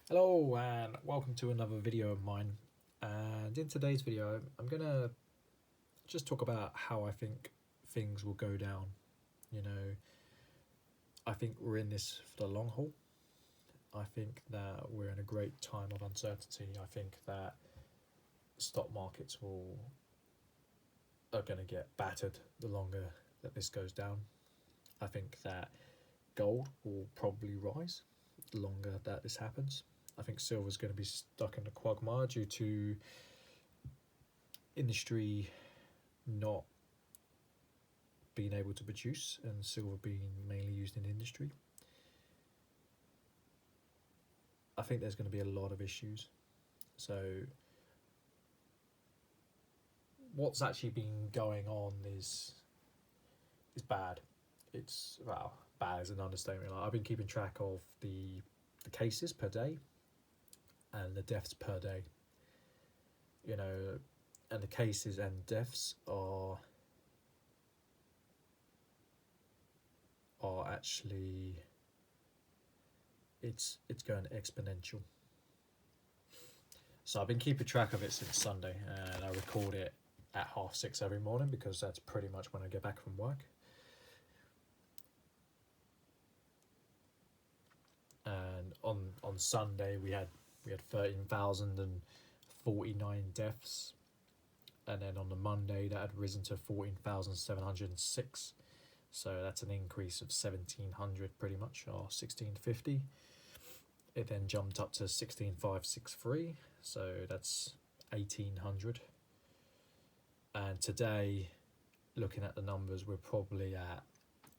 Hello and welcome to another video of mine. And in today's video, I'm gonna just talk about how I think things will go down. You know, I think we're in this for the long haul. I think that we're in a great time of uncertainty. I think that stock markets are going to get battered the longer that this goes down. I think that gold will probably rise the longer that this happens. I think silver's going to be stuck in a quagmire due to industry not being able to produce and silver being mainly used in industry. I think there's going to be a lot of issues. So what's actually been going on is bad. It's bad is an understatement. Like, I've been keeping track of the cases per day and the deaths per day. You know, and the cases and deaths are actually it's going exponential. So I've been keeping track of it since Sunday, and I record it at 6:30 every morning because that's pretty much when I get back from work. And on Sunday we had 13,049 deaths, and then on the Monday that had risen to 14,706. So that's an increase of 1,700 pretty much, or 1,650. It then jumped up to 16,563, so that's 1,800. And today, looking at the numbers, we're probably at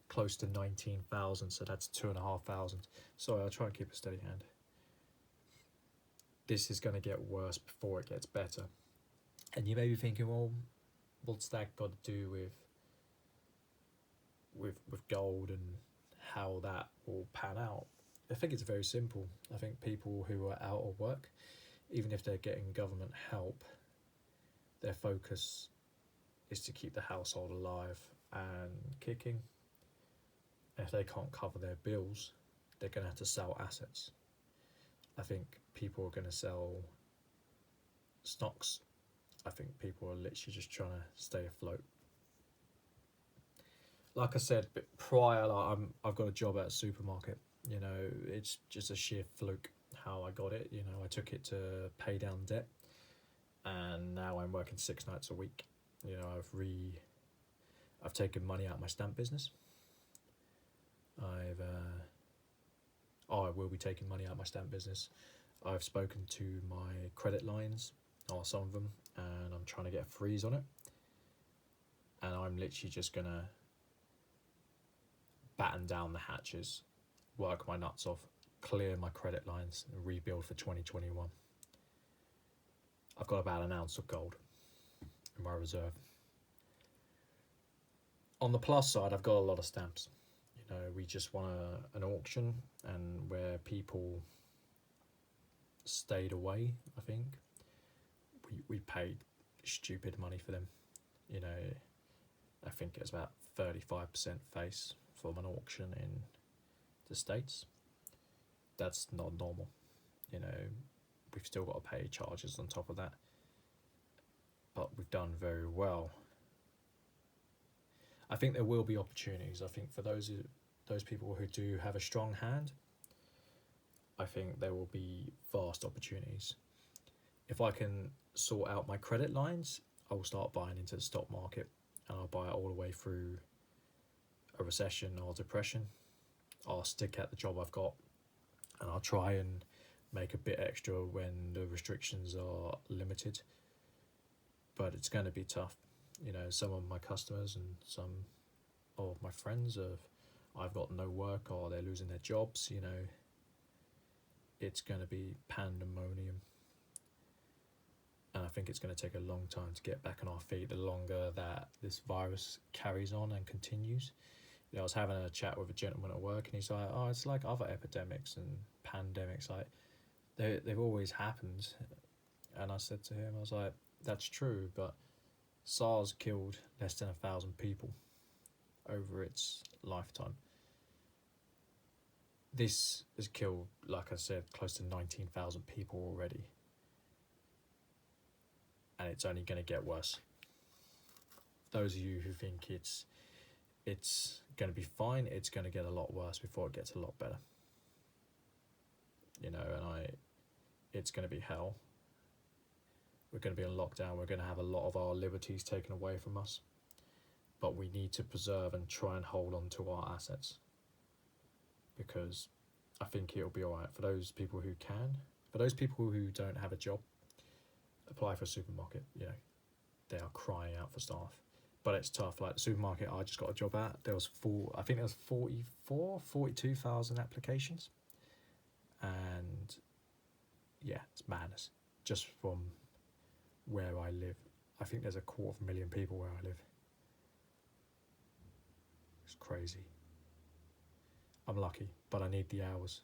close to 19,000, so that's 2,500. Sorry, I'll try and keep a steady hand. This is going to get worse before it gets better. And you may be thinking, well, what's that got to do with gold and how that will pan out? I think it's very simple. I think people who are out of work, even if they're getting government help, their focus is to keep the household alive and kicking. And if they can't cover their bills, they're going to have to sell assets. I think people are going to sell stocks. I think people are literally just trying to stay afloat. Like I said prior, I've got a job at a supermarket. You know, it's just a sheer fluke how I got it. You know, I took it to pay down debt, and now I'm working 6 nights a week. You know, I've taken money out of my stamp business. I will be taking money out of my stamp business. I've spoken to my credit lines, or some of them, and I'm trying to get a freeze on it. And I'm literally just gonna batten down the hatches, work my nuts off, clear my credit lines, and rebuild for 2021. I've got about an ounce of gold in my reserve. On the plus side, I've got a lot of stamps. You know, we just won an auction, and where people stayed away, I think we paid stupid money for them. You know, I think it was about 35% face from an auction in the States. That's not normal. You know, we've still got to pay charges on top of that, but we've done very well. I think there will be opportunities. I think for those people who do have a strong hand, I think there will be vast opportunities. If I can sort out my credit lines, I will start buying into the stock market, and I'll buy it all the way through a recession or depression. I'll stick at the job I've got, and I'll try and make a bit extra when the restrictions are limited. But it's going to be tough. You know, some of my customers and some of my friends I've got no work or they're losing their jobs. You know, it's going to be pandemonium. And I think it's going to take a long time to get back on our feet, the longer that this virus carries on and continues. You know, I was having a chat with a gentleman at work, and he's like, oh, it's like other epidemics and pandemics, like they've always happened. And I said to him, I was like, that's true, but SARS killed less than 1,000 people over its lifetime. this has killed, like I said, close to 19,000 people already. And it's only going to get worse. Those of you who think it's going to be fine, it's going to get a lot worse before it gets a lot better. You know, and it's going to be hell. We're going to be on lockdown. We're going to have a lot of our liberties taken away from us. But we need to preserve and try and hold on to our assets. Because I think it'll be alright. For those people who can, for those people who don't have a job, apply for a supermarket. You know, they are crying out for staff. But it's tough. Like the supermarket I just got a job at, there was 42,000 applications. And yeah, it's madness. Just from where I live. I think there's 250,000 people where I live. It's crazy. I'm lucky, but I need the hours.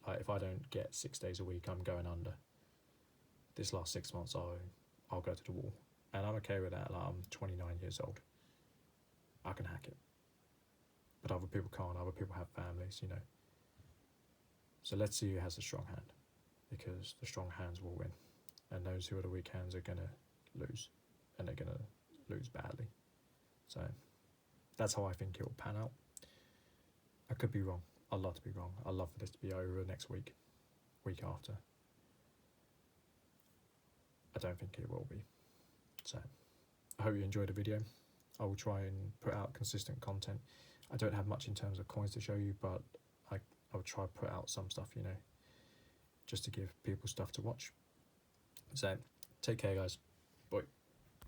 Like if I don't get 6 days a week, I'm going under. This last 6 months, I'll go to the wall. And I'm okay with that. Like I'm 29 years old. I can hack it. But other people can't. Other people have families, you know. So let's see who has a strong hand. Because the strong hands will win. And those who are the weak hands are going to lose. And they're going to lose badly. So that's how I think it will pan out. I could be wrong. I'd love to be wrong. I'd love for this to be over next week. Week after. I don't think it will be. So I hope you enjoyed the video. I will try and put out consistent content. I don't have much in terms of coins to show you, but I will try to put out some stuff, you know, just to give people stuff to watch. So take care, guys.